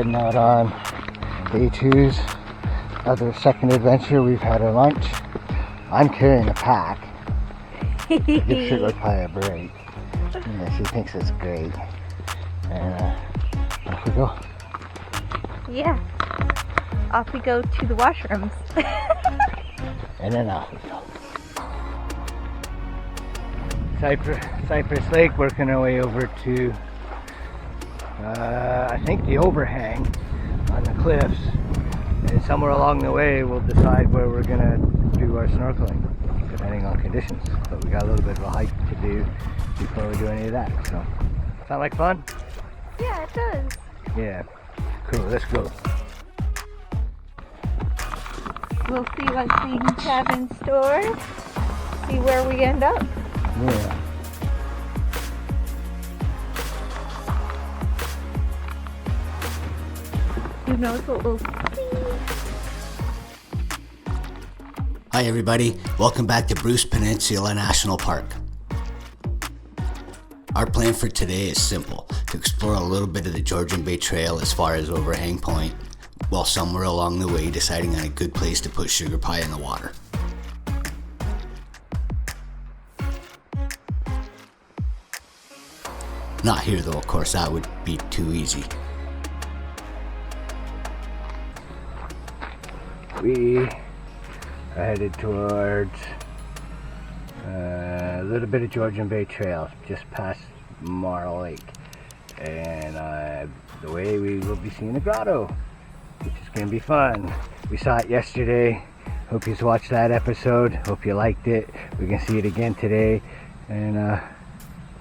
heading out on day 2's other second adventure. We've had our lunch. I'm carrying a pack. I give Sugar Pie a break. Yeah, she thinks it's great. And off we go. Yeah. Off we go to the washrooms. And then off we go. Cyprus Lake, working our way over to I think the Overhang on the cliffs, and somewhere along the way we'll decide where we're gonna do our snorkeling, depending on conditions. But we got a little bit of a hike to do before we do any of that. So, sound like fun? Yeah, it does. Yeah, cool. Let's go. We'll see what things have in store. See where we end up. Yeah. Who knows what we'll see? Hi everybody, welcome back to Bruce Peninsula National Park. Our plan for today is simple, to explore a little bit of the Georgian Bay Trail as far as Overhang Point, while somewhere along the way deciding on a good place to put Sugar Pie in the water. Not here though, of course, that would be too easy. We are headed towards a little bit of Georgian Bay Trail, just past Marl Lake. And the way we will be seeing the Grotto, which is going to be fun. We saw it yesterday. Hope you watched that episode. Hope you liked it. We can see it again today. And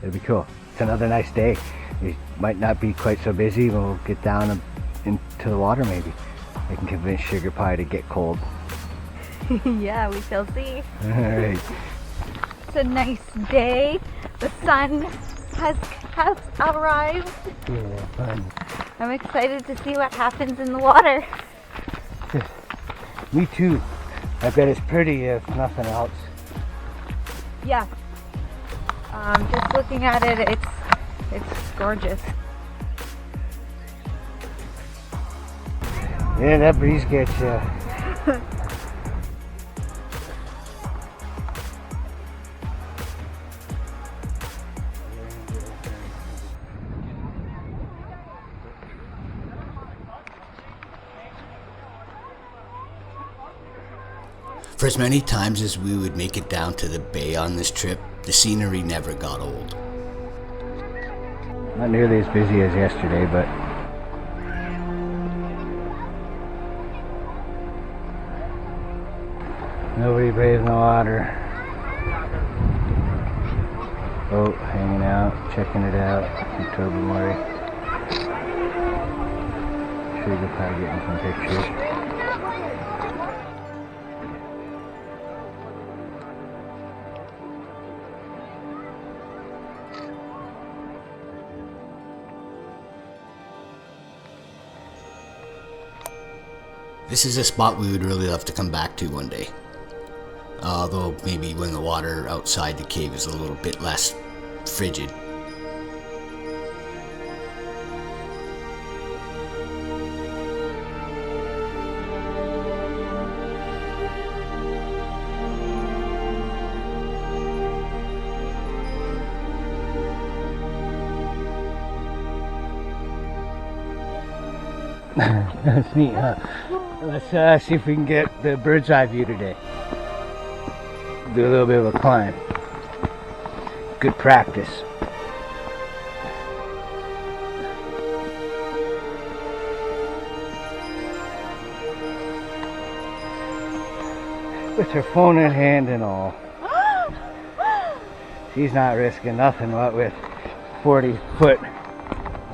it'll be cool. It's another nice day. We might not be quite so busy. We'll get down into the water maybe. I can convince Sugar Pie to get cold. Yeah, we shall see. Alright. It's a nice day. The sun has arrived. Yeah, fun. I'm excited to see what happens in the water. Me too. I bet it's pretty if nothing else. Yeah. Just looking at it, it's gorgeous. Yeah, that breeze gets you. For as many times as we would make it down to the bay on this trip, the scenery never got old. Not nearly as busy as yesterday, but nobody brave in the water. Boat hanging out, checking it out from Tobermory. Sugar Pie getting some pictures. This is a spot we would really love to come back to one day. Although maybe when the water outside the cave is a little bit less frigid. That's neat, huh? Let's see if we can get the bird's eye view today. Do a little bit of a climb. Good practice. With her phone in hand and all. She's not risking nothing, what with 40-foot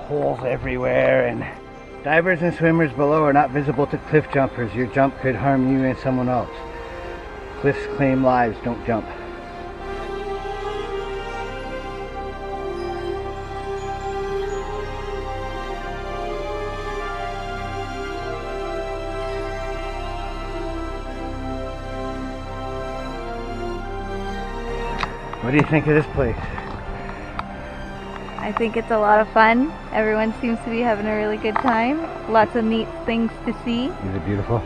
holes everywhere, and divers and swimmers below are not visible to cliff jumpers. Your jump could harm you and someone else. Cliffs claim lives, don't jump. What do you think of this place? I think it's a lot of fun. Everyone seems to be having a really good time. Lots of neat things to see. Is it beautiful?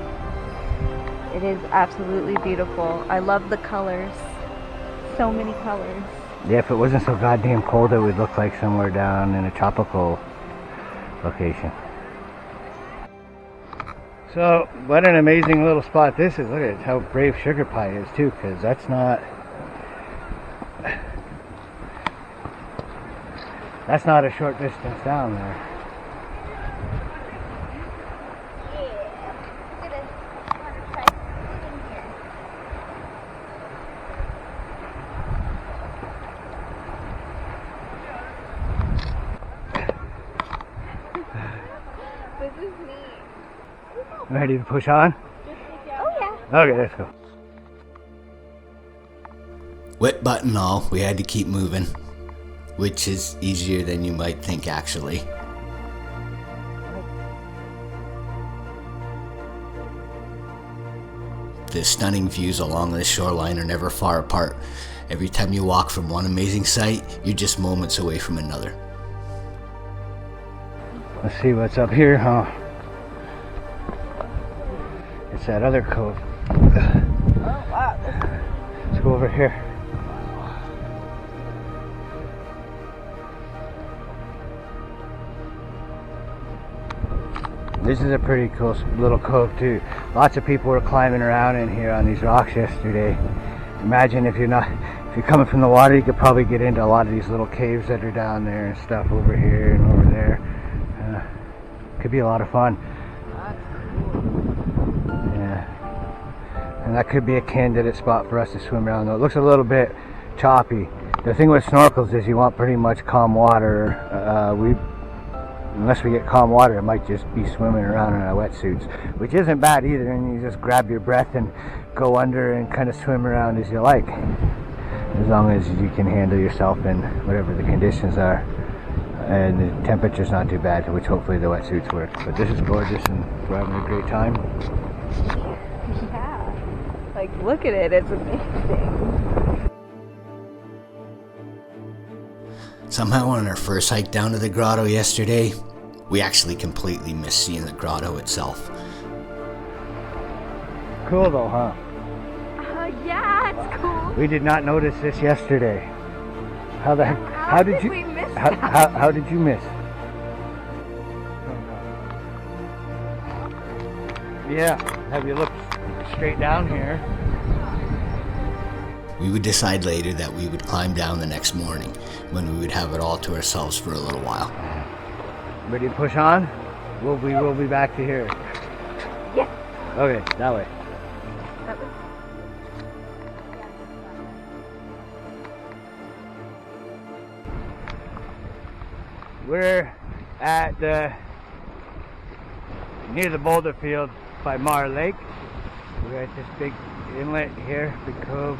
It is absolutely beautiful. I love the colors. So many colors. Yeah, if it wasn't so goddamn cold, it would look like somewhere down in a tropical location. So, what an amazing little spot this is. Look at how brave Sugar Pie is too, because that's not a short distance down there. This is neat. Ready to push on? Oh yeah. Okay, let's go. Wet butt and all, we had to keep moving, which is easier than you might think actually. The stunning views along the shoreline are never far apart. Every time you walk from one amazing sight, you're just moments away from another. Let's see what's up here, huh? It's that other cove. Oh wow. Let's go over here. This is a pretty cool little cove too. Lots of people were climbing around in here on these rocks yesterday. Imagine if you're coming from the water, you could probably get into a lot of these little caves that are down there and stuff over here and over there. Could be a lot of fun. Yeah, and that could be a candidate spot for us to swim around. Though it looks a little bit choppy. The thing with snorkels is you want pretty much calm water. Unless we get calm water, it might just be swimming around in our wetsuits, which isn't bad either. And you just grab your breath and go under and kind of swim around as you like, as long as you can handle yourself in whatever the conditions are. And the temperature's not too bad, which hopefully the wetsuits work. But this is gorgeous and we're having a great time. Yeah. Like, look at it. It's amazing. Somehow on our first hike down to the grotto yesterday, we actually completely missed seeing the grotto itself. Cool though, huh? Yeah, it's cool. We did not notice this yesterday. How did we miss that? How did you miss? Yeah, have you looked straight down here? We would decide later that we would climb down the next morning, when we would have it all to ourselves for a little while. Ready to push on? We will be back to here. Yes. Okay, that way. That was... We're at near the Boulder field by Mar Lake. We're at this big inlet here, big cove.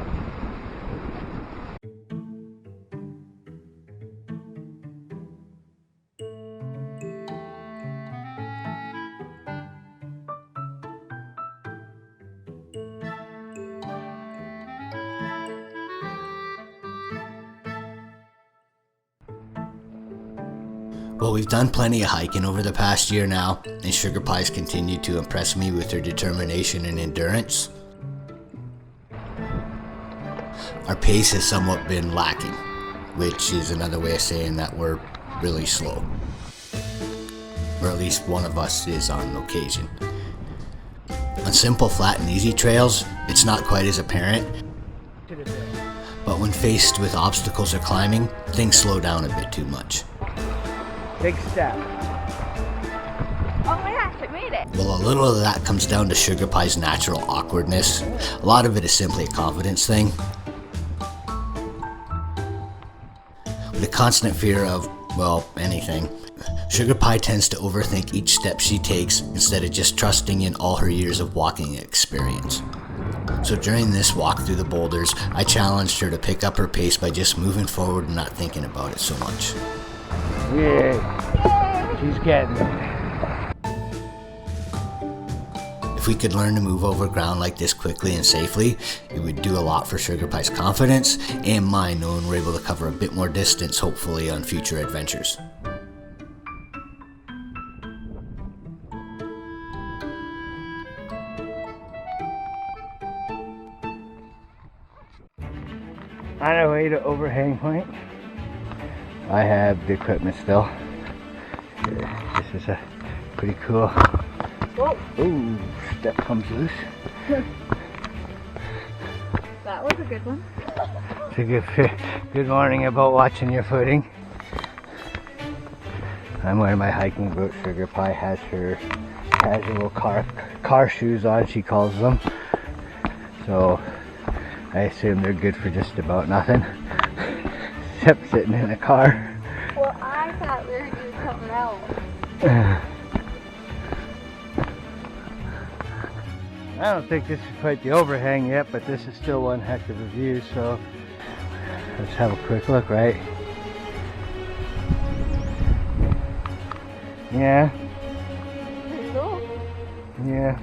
Well, we've done plenty of hiking over the past year now, and Sugar Pie's continued to impress me with her determination and endurance. Our pace has somewhat been lacking, which is another way of saying that we're really slow. Or at least one of us is on occasion. On simple, flat, and easy trails, it's not quite as apparent, but when faced with obstacles or climbing, things slow down a bit too much. Big step. Oh my gosh, I made it. Well, a little of that comes down to Sugar Pie's natural awkwardness. A lot of it is simply a confidence thing. With a constant fear of, well, anything, Sugar Pie tends to overthink each step she takes instead of just trusting in all her years of walking experience. So during this walk through the boulders, I challenged her to pick up her pace by just moving forward and not thinking about it so much. Yay! She's getting it. If we could learn to move over ground like this quickly and safely, it would do a lot for Sugar Pie's confidence and mine, knowing we're able to cover a bit more distance, hopefully on future adventures. On our way to Overhang Point. I have the equipment still. This is a pretty cool. Whoa. Ooh, step comes loose. That was a good one. It's a good warning about watching your footing. I'm wearing my hiking boots. Sugar Pie has her casual car shoes on, she calls them. So I assume they're good for just about nothing, except sitting in a car. Well, I thought we were doing something else. I don't think this is quite the overhang yet, but this is still one heck of a view, so let's have a quick look, right? Yeah. Pretty cool. Yeah.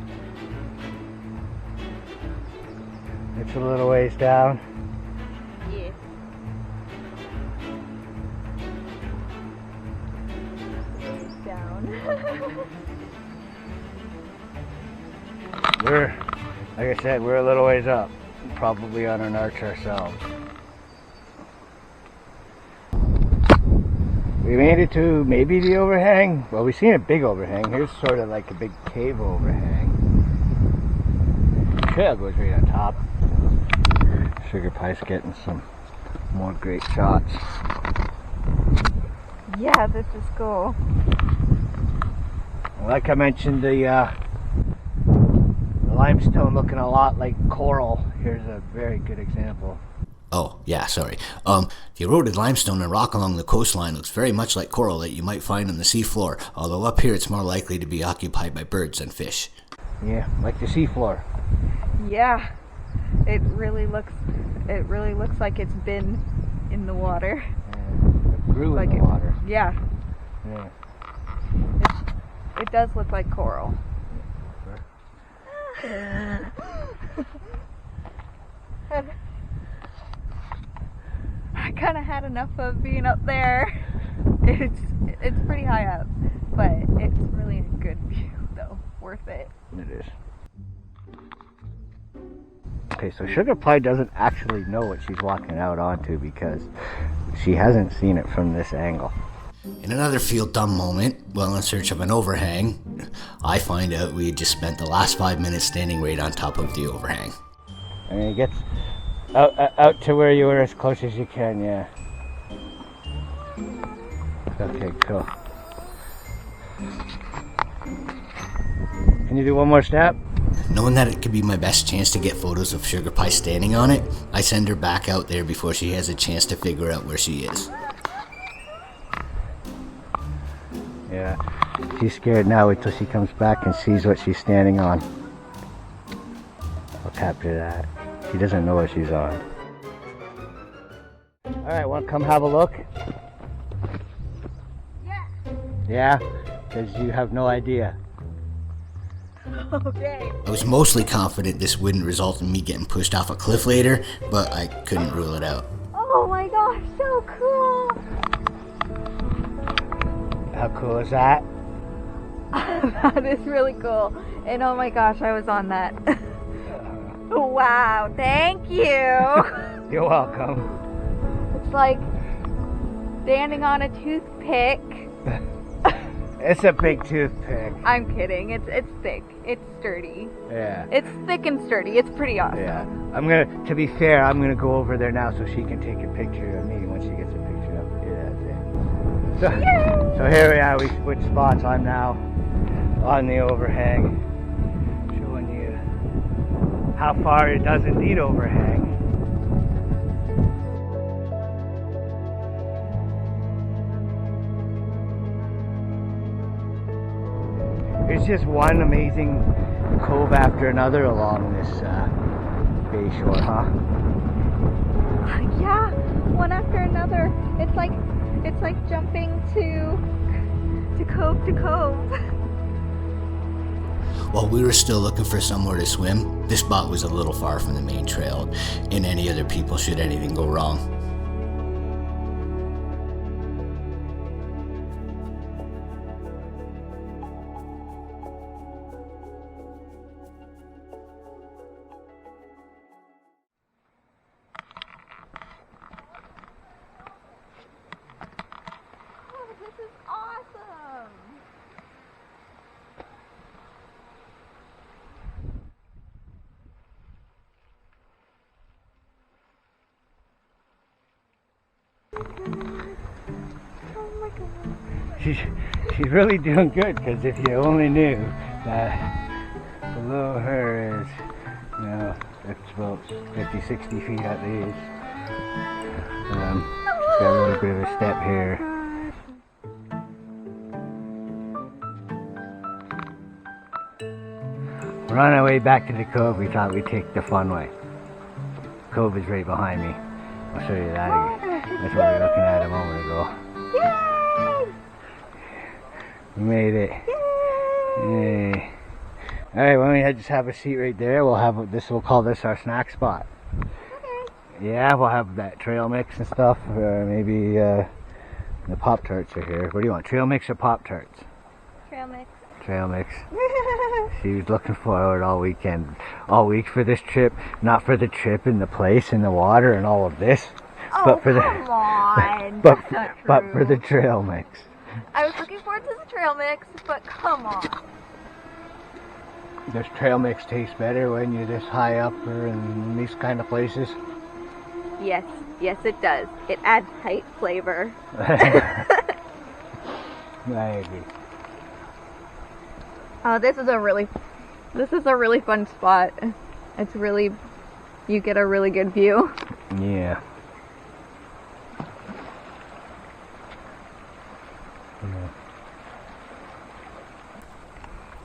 It's a little ways down. Yes. Ways down. Like I said, we're a little ways up. Probably on an arch ourselves. We made it to maybe the overhang. Well, we've seen a big overhang. Here's sort of like a big cave overhang. Trail goes right on top. Sugar Pie's getting some more great shots. Yeah, this is cool. Like I mentioned, the limestone looking a lot like coral. Here's a very good example. Oh, yeah, sorry. The eroded limestone and rock along the coastline looks very much like coral that you might find on the seafloor, although up here it's more likely to be occupied by birds than fish. Yeah, like the seafloor. Yeah, it really looks like it's been in the water. It grew like in the water. Yeah. Yeah. It does look like coral. I kind of had enough of being up there. It's pretty high up, but it's really a good view though. Worth it. It is. Okay, so Sugar Pie doesn't actually know what she's walking out onto because she hasn't seen it from this angle. In another feel dumb moment, while in search of an overhang, I find out we had just spent the last 5 minutes standing right on top of the overhang. I mean, it gets out to where you were as close as you can, yeah. Okay, cool. Can you do one more step? Knowing that it could be my best chance to get photos of Sugar Pie standing on it, I send her back out there before she has a chance to figure out where she is. Yeah, she's scared now. Wait till she comes back and sees what she's standing on. I'll capture that. She doesn't know what she's on. Alright, want to come have a look? Yeah. Yeah? Because you have no idea. Okay. I was mostly confident this wouldn't result in me getting pushed off a cliff later, but I couldn't rule it out. Oh my gosh, so cool! How cool is that? That is really cool. And oh my gosh, I was on that. Wow, thank you! You're welcome. It's like standing on a toothpick. It's a big toothpick. I'm kidding. It's thick. It's sturdy. Yeah. It's thick and sturdy. It's pretty awesome. Yeah. To be fair, I'm gonna go over there now so she can take a picture of me when she gets a picture of me. Yeah, that's it. So here we are. We switched spots. I'm now on the overhang, showing you how far it does indeed overhang. It's just one amazing cove after another along this bay shore, huh? Yeah, one after another. It's like jumping to cove to cove. While we were still looking for somewhere to swim, this spot was a little far from the main trail and any other people should anything go wrong. This is awesome! Oh my god. She's really doing good, because if you only knew that below her is, you know, it's about 50, 60 feet at least. She's got a little bit of a step here. We're on our way back to the cove. We thought we'd take the fun way. Cove is right behind me. I'll show you that again. That's what we were looking at a moment ago. Yay! We made it. Yay! Yay. Alright, why don't we just have a seat right there? We'll call this our snack spot. Okay. Yeah, we'll have that trail mix and stuff. Maybe the Pop-Tarts are here. What do you want, trail mix or Pop-Tarts? Trail mix. Trail mix. She was looking forward all week for this trip. Not for the trip and the place and the water and all of this. Oh, but for come on. but That's not but for true. the trail mix. I was looking forward to the trail mix, but come on. Does trail mix taste better when you're this high up or in these kind of places? Yes, yes it does. It adds height flavor. I agree. Oh, this is a really fun spot. It's really, you get a really good view. Yeah.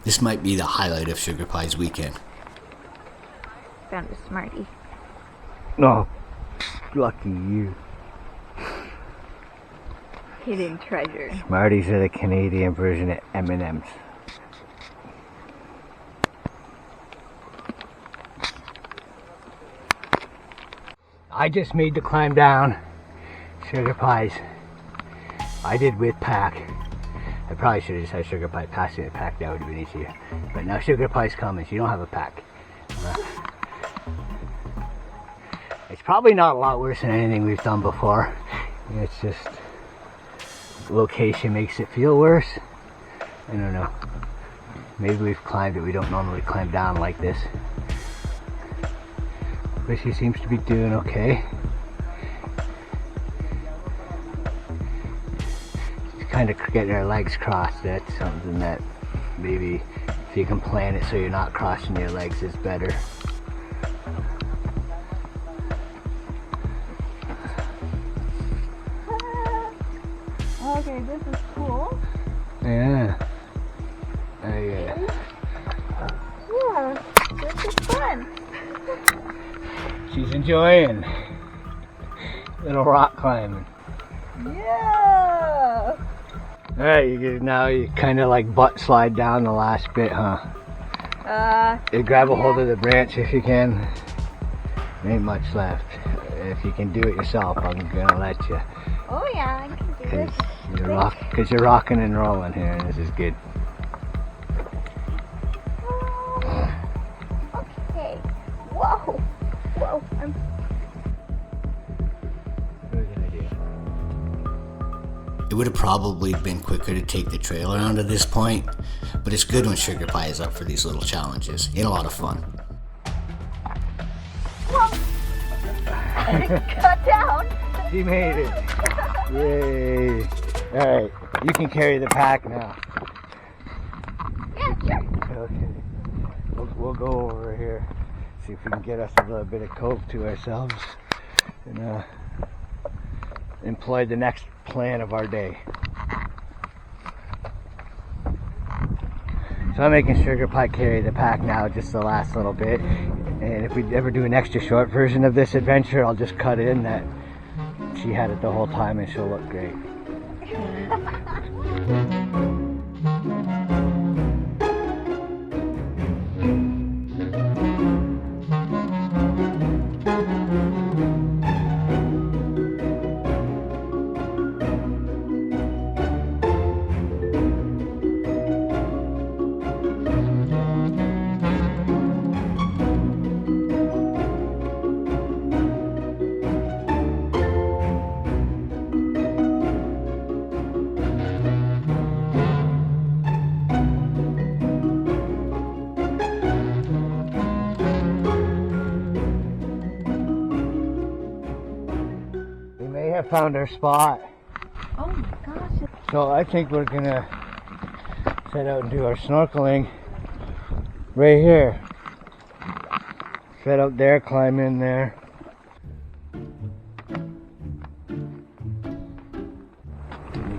This might be the highlight of Sugar Pie's weekend. Found a Smartie. No. Lucky you. Hidden treasure. Smarties are the Canadian version of M&M's. I just made the climb down Sugar Pies. I did with pack. I probably should have just had Sugar Pie passing the pack, that would have been easier. But now Sugar Pie's coming, so you don't have a pack. It's probably not a lot worse than anything we've done before. It's just location makes it feel worse. I don't know. Maybe we've climbed it. We don't normally climb down like this. But she seems to be doing okay. She's kind of getting her legs crossed. That's something that maybe if you can plan it so you're not crossing your legs is better. Okay, this is cool. Yeah. Yeah. Yeah, this is fun. She's enjoying little rock climbing. Yeah. Alright, now you kind of like butt slide down the last bit, huh? You grab a hold of the branch if you can. There ain't much left. If you can do it yourself, I'm gonna let you. Oh yeah, I can do this. Because you're rocking and rolling here, and this is good. Okay. Whoa. Whoa. It would have probably been quicker to take the trail around at this point, but it's good when Sugar Pie is up for these little challenges. It's a lot of fun. Whoa. Cut down. She made it. Yay. Alright, you can carry the pack now. Yeah, sure. Okay. We'll go over here, see if we can get us a little bit of coke to ourselves, and employ the next plan of our day. So I'm making Sugar Pie carry the pack now, just the last little bit. And if we ever do an extra short version of this adventure, I'll just cut in that she had it the whole time and she'll look great. have found our spot. Oh my gosh. So I think we're gonna set out and do our snorkeling right here. Set out there, climb in there. And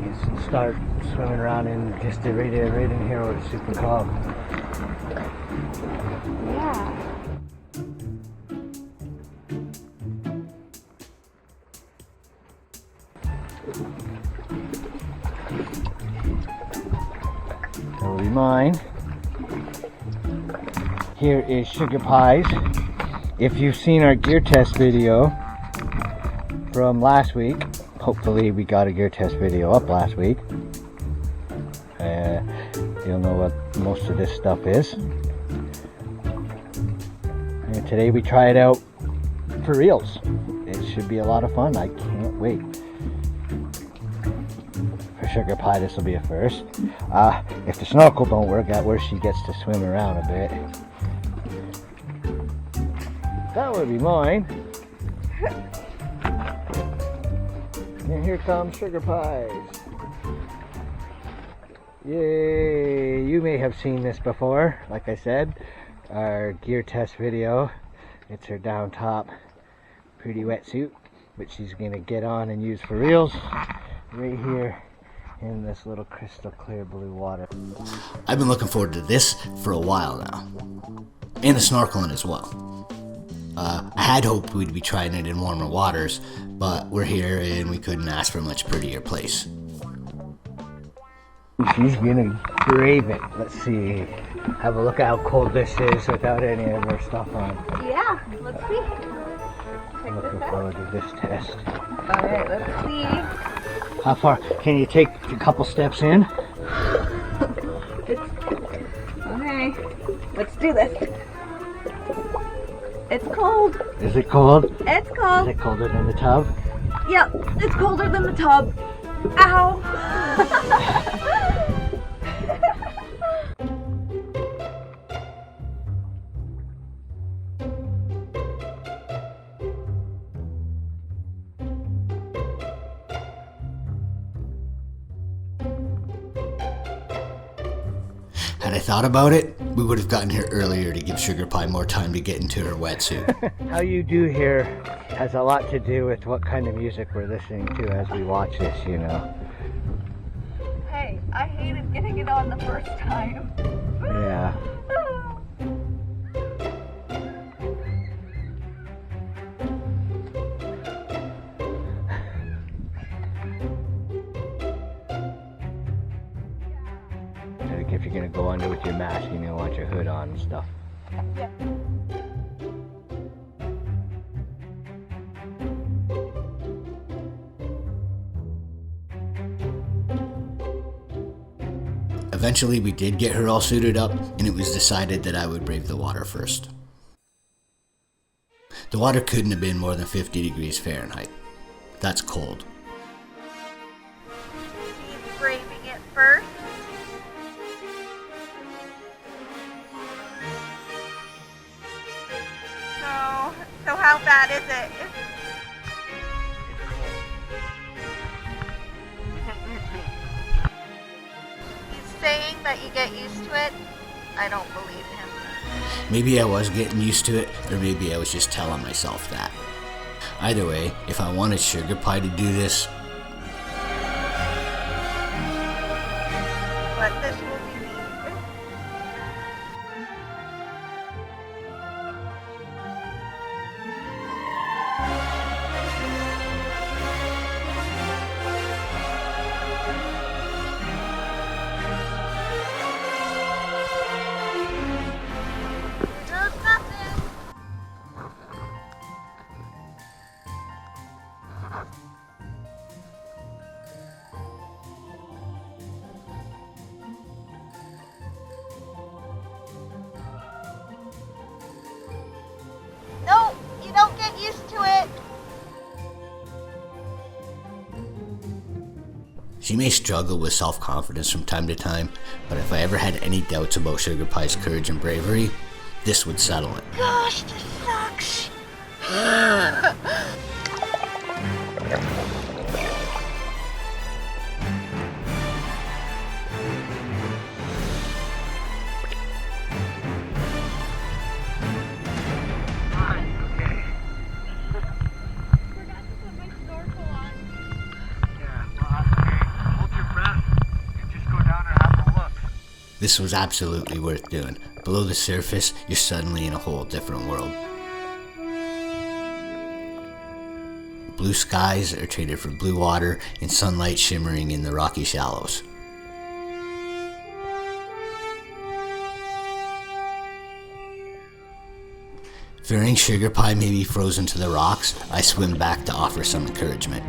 you can start swimming around in just right in here where it's super calm. Yeah. That will be mine. Here is Sugar Pies. If you've seen our gear test video from last week, hopefully we got a gear test video up last week. You'll know what most of this stuff is. And today we try it out for reals. It should be a lot of fun. I can't wait. For Sugar Pie, this will be a first. If the snorkel don't work out, where she gets to swim around a bit. That would be mine. And here comes Sugar Pies. Yay! You may have seen this before, like I said, our gear test video. It's her down top pretty wetsuit, which she's gonna get on and use for reals right here in this little crystal clear blue water. I've been looking forward to this for a while now, and the snorkeling as well. I had hoped we'd be trying it in warmer waters, but we're here and we couldn't ask for a much prettier place. She's gonna brave it. Let's see. Have a look at how cold this is without any of her stuff on. Yeah, let's see. Check Looking this forward out. to this test. Alright, let's see. How far? Can you take a couple steps in? Okay, let's do this. It's cold. Is it cold? It's Is cold. it colder than the tub? Yep, it's colder than the tub. Ow! Had I thought about it, we would have gotten here earlier to give Sugar Pie more time to get into her wetsuit. How you do here has a lot to do with what kind of music we're listening to as we watch this, you know. Hey, I hated getting it on the first time. Yeah. Like if you're gonna go under with your mask, you're gonna want your hood on and stuff. Yeah. Eventually we did get her all suited up, and it was decided that I would brave the water first. The water couldn't have been more than 50 degrees Fahrenheit. That's cold. He's braving it first. So how bad is it? He's saying that you get used to it. I don't believe him. Maybe I was getting used to it, or maybe I was just telling myself that. Either way, if I wanted Sugar Pie to do this, But this will be me. There's nothing. No, you don't get used to it. she may struggle with self-confidence from time to time, but if I ever had any doubts about Sugar Pie's courage and bravery, this would settle it. Gosh, this sucks. This was absolutely worth doing. Below the surface, you're suddenly in a whole different world. Blue skies are traded for blue water and sunlight shimmering in the rocky shallows. Fearing Sugar Pie may be frozen to the rocks, I swim back to offer some encouragement.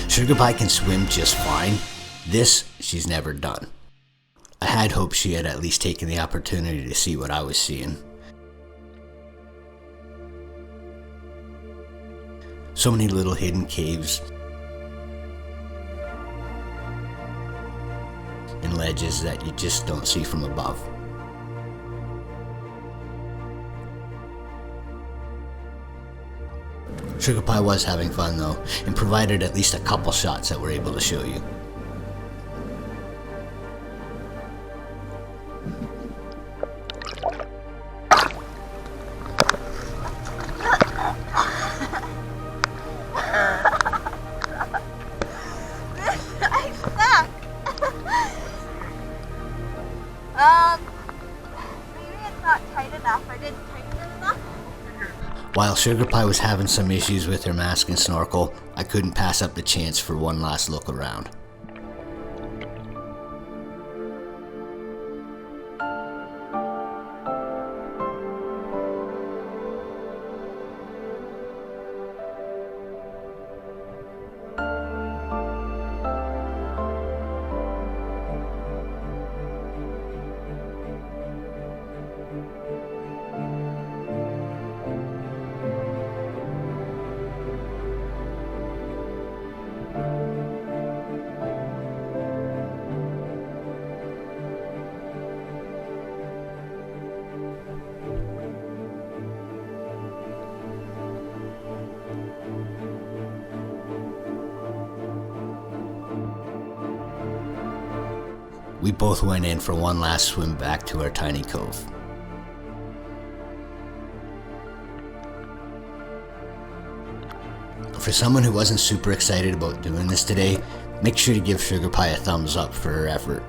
Sugar Pie can swim just fine. This, she's never done. I had hoped she had at least taken the opportunity to see what I was seeing. So many little hidden caves and ledges that you just don't see from above. Sugar Pie was having fun though, and provided at least a couple shots that we're able to show you. While Sugar Pie was having some issues with her mask and snorkel, I couldn't pass up the chance for one last look around. We both went in for one last swim back to our tiny cove. For someone who wasn't super excited about doing this today, make sure to give Sugar Pie a thumbs up for her effort.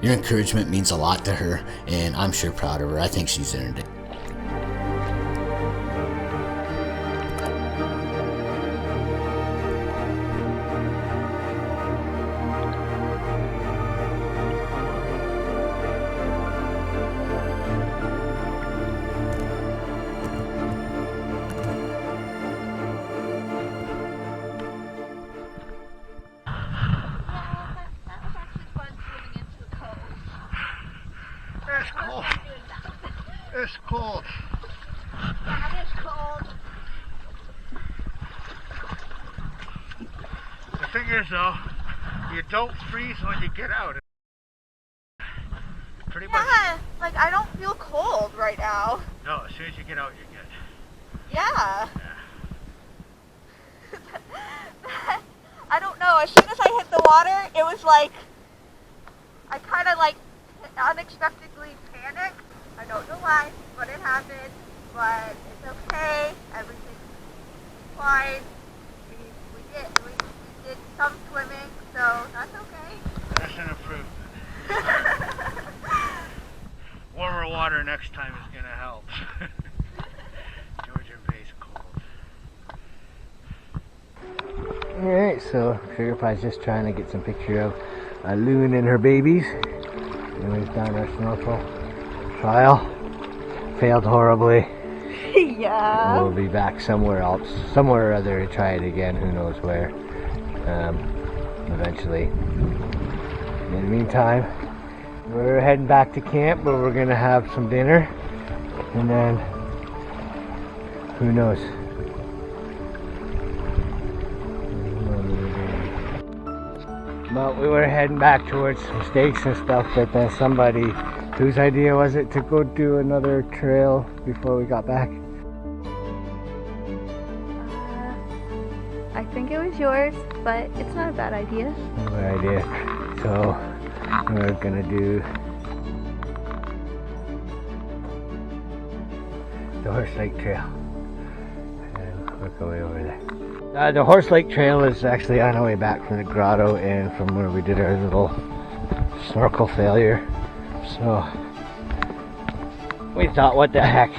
Your encouragement means a lot to her, and I'm sure proud of her. I think she's earned it. It's cold. It's cold. That is cold. The thing is though, you don't freeze when you get out. Pretty much. Yeah, like I don't feel cold right now. No, as soon as you get out, you're good. Yeah. I don't know, as soon as I hit the water, it was like, I kind of like unexpectedly panicked. I don't know why, but it happened, but it's okay, everything's fine. We did some swimming, so that's okay. That's an improvement. Warmer water next time is going to help. Georgian Bay's cold. Alright, so Sugar Pie's just trying to get some picture of a loon and her babies. And we've done our snorkel trial. Failed horribly. Yeah. We'll be back somewhere else, somewhere or other to try it again, who knows where. Eventually. In the meantime, we're heading back to camp where we're gonna have some dinner, and then who knows. But we were heading back towards some steaks and stuff, but then somebody, whose idea was it to go do another trail before we got back? think it was yours, but it's not a bad idea. No bad idea. So we're gonna do the Horse Lake Trail and work our way over there. The Horse Lake Trail is actually on our way back from the grotto and from where we did our little snorkel failure. So we thought, what the heck,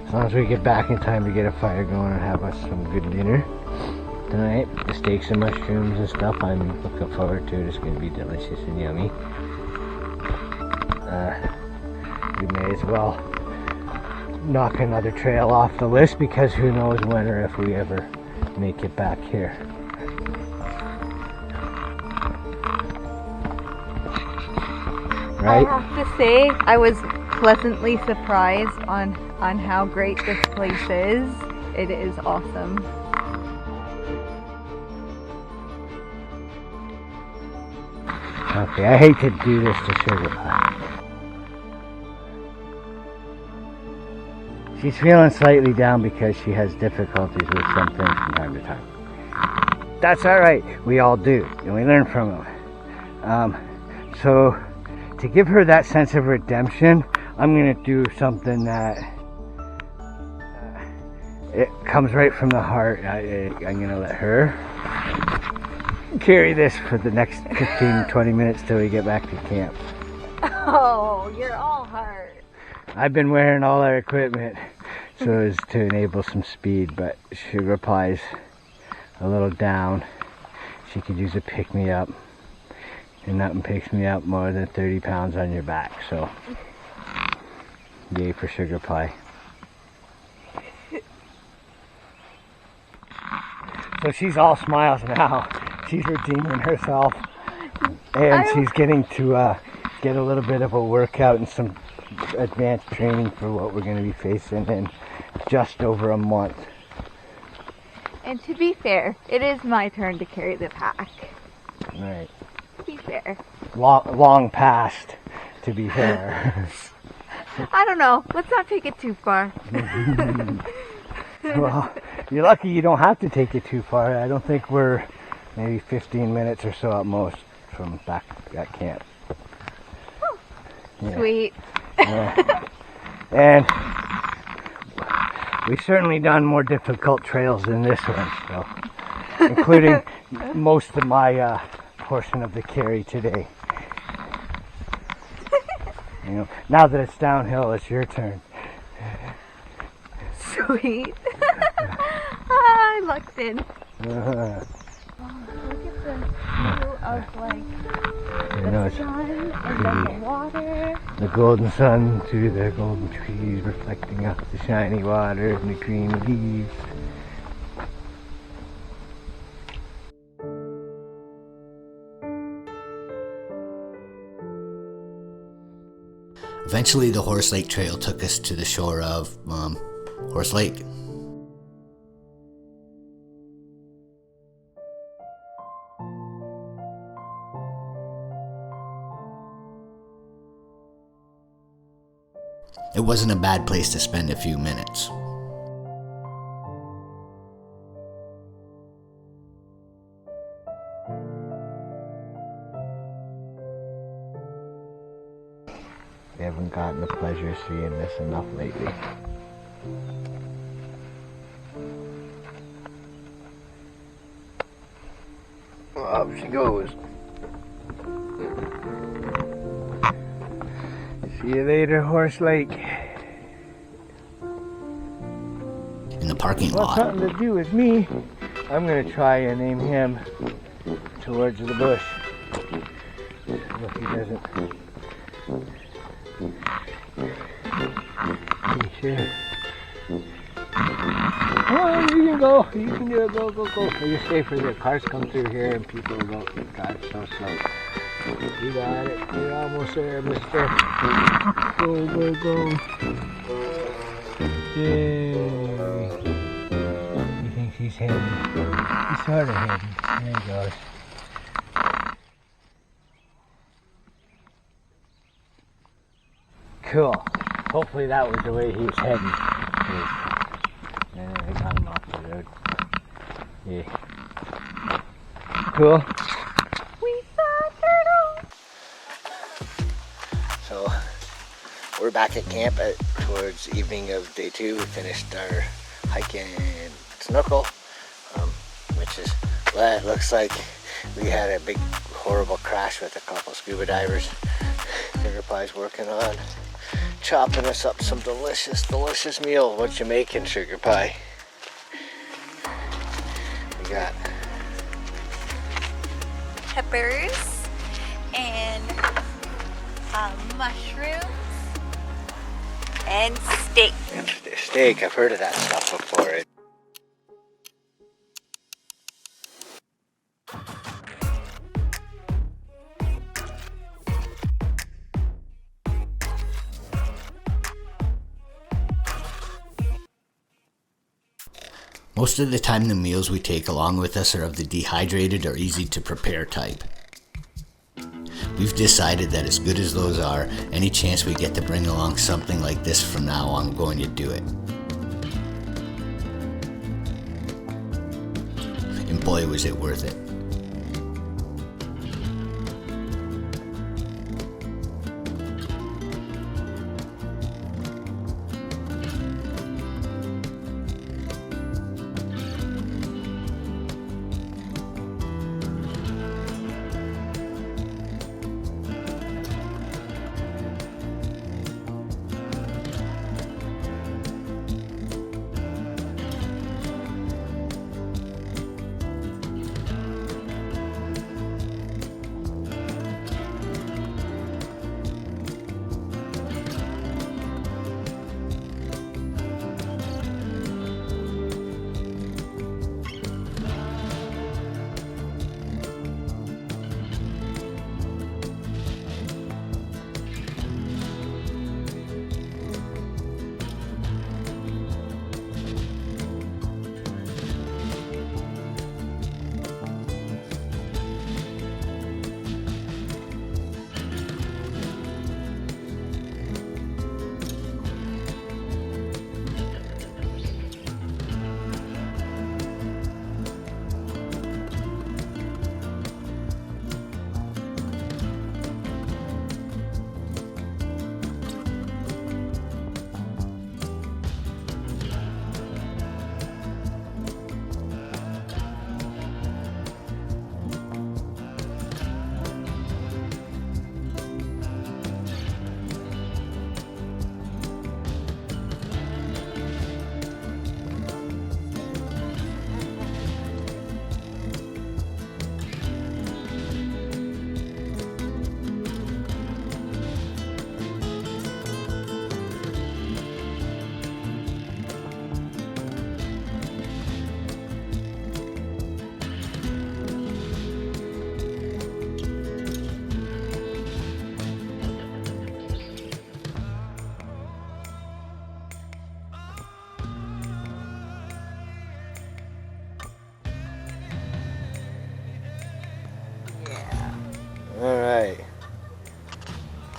as long as we get back in time to get a fire going and have us some good dinner tonight, the steaks and mushrooms and stuff, I'm looking forward to it. It's going to be delicious and yummy. We may as well knock another trail off the list, because who knows when or if we ever make it back here. Right? I have to say, I was pleasantly surprised on how great this place is. It is awesome. Okay, I hate to do this to Sugar Pie. She's feeling slightly down because she has difficulties with some things from time to time. That's alright, we all do, and we learn from them. So, to give her that sense of redemption, I'm going to do something that it comes right from the heart. I'm going to let her carry this for the next 15-20 minutes till we get back to camp. Oh, you're all hurt. I've been wearing all our equipment so as to enable some speed, but Sugar Pie's a little down. She could use a pick-me-up, and nothing picks me up more than 30 pounds on your back, so yay for Sugar Pie. So she's all smiles now. She's redeeming herself, and she's getting to get a little bit of a workout and some advanced training for what we're going to be facing in just over a month. And to be fair, it is my turn to carry the pack. Right. To be fair. Long past, to be fair. I don't know. Let's not take it too far. Well, you're lucky you don't have to take it too far. I don't think we're maybe 15 minutes or so at most from back at camp. Yeah. Sweet. Yeah. And we've certainly done more difficult trails than this one, so, including most of my portion of the carry today. You know, now that it's downhill, it's your turn. Sweet. I lucked in. Uh-huh. Look at the view of like the sun and then the water. The golden sun through the golden trees reflecting off the shiny water and the green leaves. Eventually, the Horse Lake Trail took us to the shore of Horse Lake. It wasn't a bad place to spend a few minutes. We haven't gotten the pleasure of seeing this enough lately. Up she goes. See you later, Horse Lake. In the parking Well, lot. something to do with me. I'm gonna try and aim him towards the bush. If he doesn't. Sure. Oh, you can go. You can do it. Go, go, go. You stay for the cars come through here and people don't drive so slow. You got it. You're almost there, mister. Go, go, go. Yay. He thinks he's hidden. He's sort of hidden. There he goes. Cool. Hopefully that was the way he was heading. And then I got him off the road. Yeah. cool. We saw turtles. So we're back at camp towards evening of day 2. We finished our hike and snorkel, which is well, it looks like we had a big horrible crash with a couple scuba divers. Sugar Pie's working on chopping us up some delicious meal. What you making, Sugar Pie? We got Peppers and mushrooms and steak. steak. I've heard of that stuff before. Most of the time the meals we take along with us are of the dehydrated or easy to prepare type. We've decided that as good as those are, any chance we get to bring along something like this from now on, I'm going to do it. And boy, was it worth it. Alright,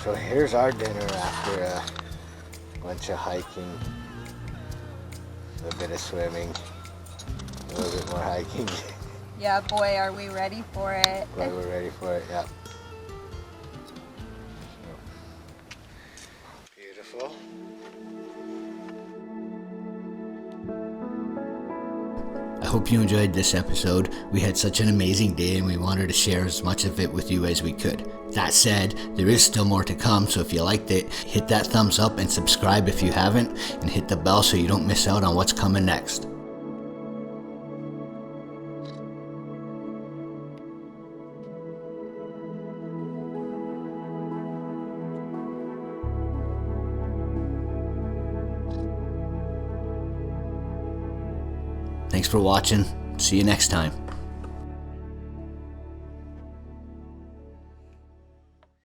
so here's our dinner after a bunch of hiking, a bit of swimming, a little bit more hiking. Yeah, boy, are we ready for it. Right, we're ready for it, yeah. Beautiful. I hope you enjoyed this episode. We had such an amazing day and we wanted to share as much of it with you as we could. That said, there is still more to come, so if you liked it, hit that thumbs up and subscribe if you haven't, and hit the bell so you don't miss out on what's coming next. Thanks for watching. See you next time.